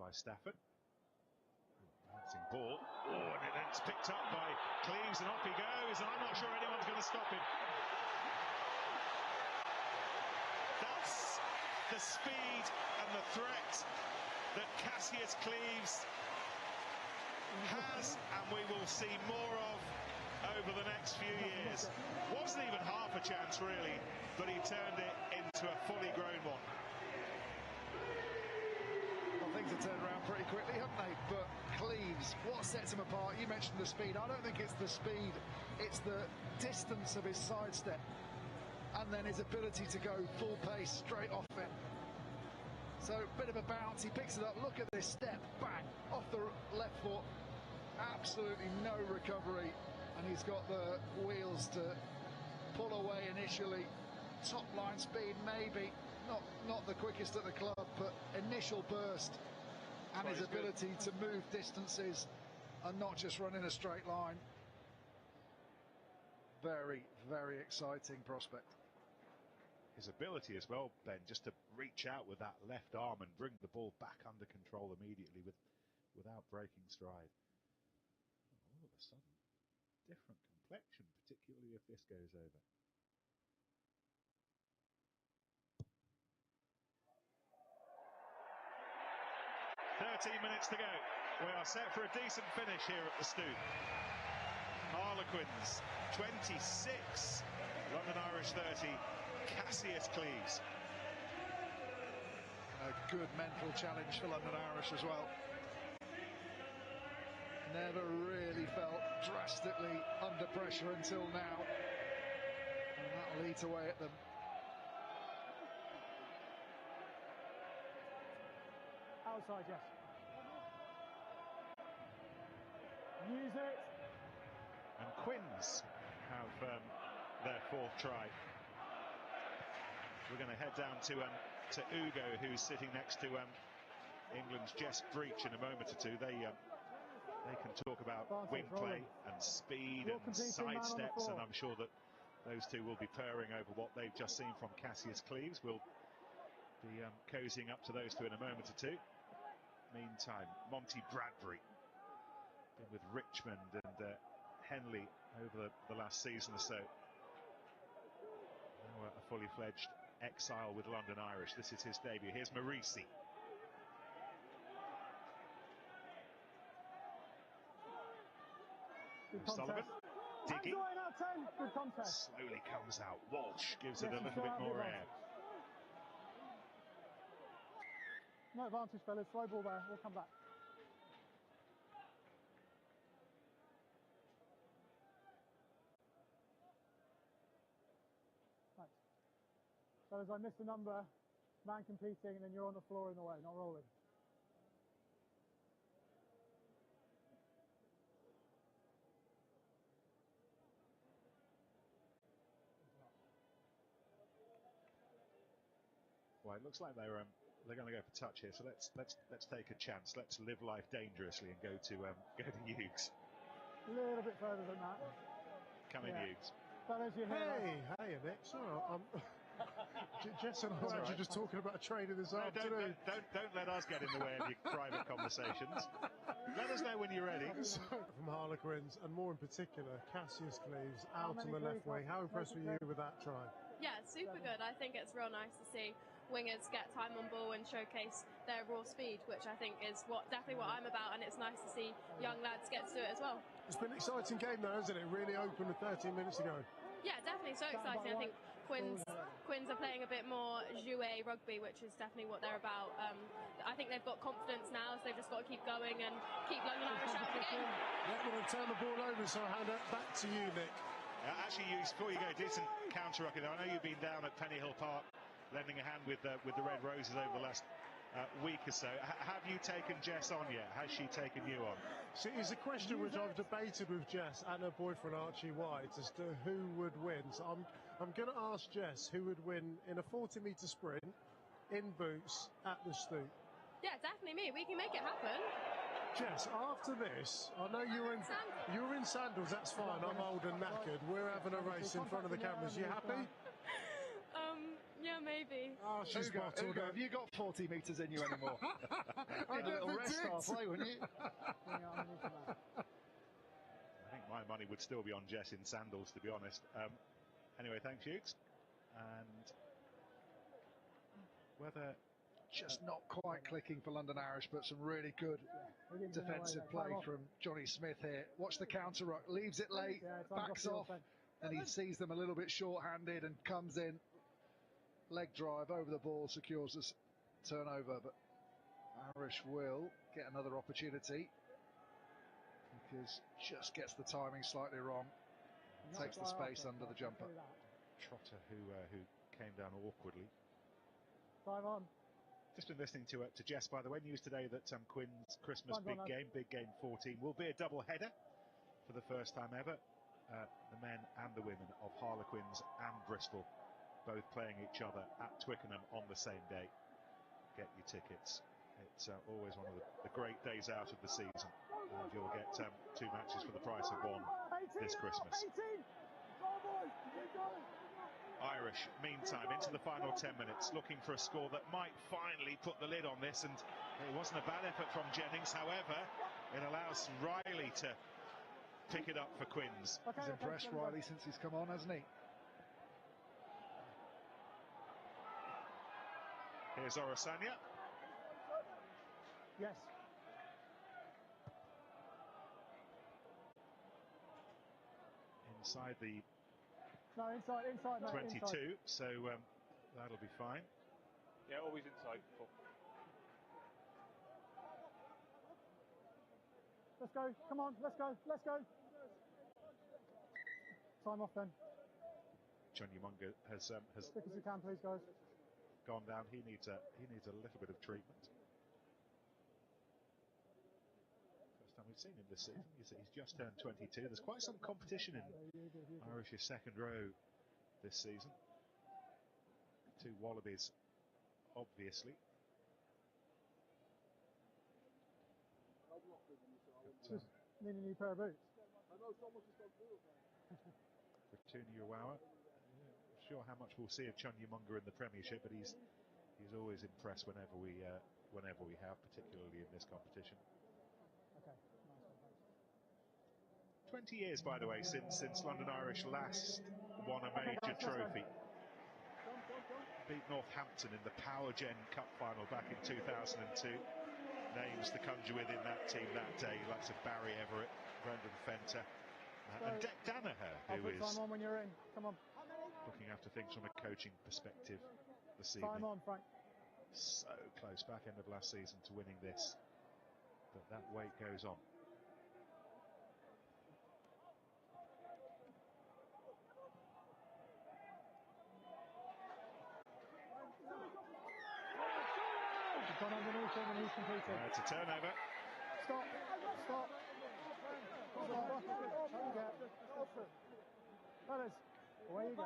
by Stafford. Bouncing ball. Oh, and then it's picked up by Cleves, and off he goes, and I'm not sure anyone's going to stop him. That's the speed and the threat that Cassius Cleves has, and we will see more of over the next few years. Wasn't even half a chance really, but he turned it into a fully grown one. Well, things have turned around pretty quickly, haven't they? But Cleves, what sets him apart? You mentioned the speed. I don't think it's the speed, it's the distance of his sidestep, and then his ability to go full pace straight off it. So, bit of a bounce, he picks it up, look at this step, bang, off the left foot, absolutely no recovery, and he's got the wheels to pull away initially. Top line speed, maybe, not the quickest at the club, but initial burst, and his ability to move distances and not just run in a straight line. Very, very exciting prospect. His ability as well, Ben, just to reach out with that left arm and bring the ball back under control immediately without breaking stride. All of a sudden, different complexion, particularly if this goes over. "13 minutes to go. We are set for a decent finish here at the Stoop. Harlequins 26, London Irish 30. Cassius Cleves. A good mental challenge for London Irish as well. Never really felt drastically under pressure until now, and that'll eat away at them. Outside, yes. Use it. And Quins have their fourth try. We're going to head down to Ugo, who's sitting next to England's Jess Breach in a moment or two. They can talk about wing play and speed and sidesteps, and I'm sure that those two will be purring over what they've just seen from Cassius Cleves. We'll be cozying up to those two in a moment or two. Meantime, Monty Bradbury, been with Richmond and Henley over the last season or so. Now a fully fledged exile with London Irish. This is his debut. Here's Marisi. Sullivan digging. Good contest. Slowly comes out. Walsh gives it a little bit more air. No advantage, fellas. Slow ball there. We'll come back. Right. Fellas, I missed the number. Man competing, and then you're on the floor in the way, not rolling. Well, it looks like they're going to go for touch here. So let's take a chance. Let's live life dangerously and go to Hughes. A little bit further than that. Come in, Hughes. Fellas, you're here. Hey, Nick. So Jess and I were actually just talking about a training this afternoon. Don't let us get in the way of your private conversations. Let us know when you're ready. So, from Harlequins, and more in particular, Cassius Cleves out on the left wing. How impressed were you with that try? Yeah, super good. I think it's real nice to see wingers get time on ball and showcase their raw speed, which I think is definitely what I'm about, and it's nice to see young lads get to do it as well. It's been an exciting game though, hasn't it? Really open with 13 minutes to go. Yeah, definitely, so exciting. I think Quins are playing a bit more jouet rugby, which is definitely what they're about. I think they've got confidence now, so they've just got to keep going and keep London Irish out of the game. Yeah, we're going to turn the ball over, so I'll hand it back to you, Nick. Actually, Hughes, before you go, decent counter rugby there. I know you've been down at Pennyhill Park lending a hand with the Red Roses over the last week or so. Have you taken Jess on yet? Has she taken you on? See, it's a question which I've debated with Jess and her boyfriend Archie White as to who would win. So I'm going to ask Jess who would win in a 40-metre sprint in boots at the Stoop. Yeah, definitely me. We can make it happen. Jess, after this, I know you're in sandals. That's fine. I'm old and knackered. We're having a race in front of the cameras. You happy? Yeah, maybe. maybe. Oh, she's Hugo, bottled Hugo, it. have you got 40 metres in you anymore? I Need a little never rest did. halfway, wouldn't you? I think my money would still be on Jess in sandals, to be honest. Anyway, thanks, Hughes. And whether Just not quite clicking for London Irish, but some really good defensive play from Johnny Smith here. Watch the counter ruck, leaves it late, backs off, and he sees them a little bit short-handed and comes in. Leg drive over the ball, secures us turnover, but Irish will get another opportunity because just gets the timing slightly wrong. Takes the space under the jumper. Trotter, who came down awkwardly. Time on. Just been listening to Jess, by the way. News today that Quinn's Christmas big game 14, will be a double header for the first time ever. The men and the women of Harlequins and Bristol both playing each other at Twickenham on the same day. Get your tickets. It's always one of the great days out of the season, and you'll get 2 matches for the price of 1 this Christmas. Irish, meantime, into the final 10 minutes, looking for a score that might finally put the lid on this, and it wasn't a bad effort from Jennings. However, it allows Riley to pick it up for Quins. He's impressed, Riley, since he's come on, hasn't he? Here's Orosanya. Yes. Inside the No, inside, mate, 22, inside. so that'll be fine. Yeah, always inside. Cool. Let's go. Come on, let's go. Let's go. Time off then. Chunyamunga has Quick as you can, please, guys. gone down. He needs a little bit of treatment. First time we've seen him this season. He's just turned 22. There's quite some competition in Irish's second row this season. 2 Wallabies, obviously. Just need a new pair of boots. For Tuni Uwawa. Not sure how much we'll see of Chunyamunga in the Premiership, but he's always impressed whenever we have, particularly in this competition. Okay. 20 years, by the way, since London Irish last won a major trophy. Beat Northampton in the Power Gen Cup final back in 2002. Names to conjure with in that team that day, likes of Barry Everett, Brendan Fenter, and Dec Danaher, who is time on when you're in. Come on. looking after things from a coaching perspective this Time evening. on, Frank. So close, back end of last season, to winning this, but that wait goes on. He's gone underneath him and he's competing. It's a turnover. Stop. Stop. Stop. Fellas, away you go.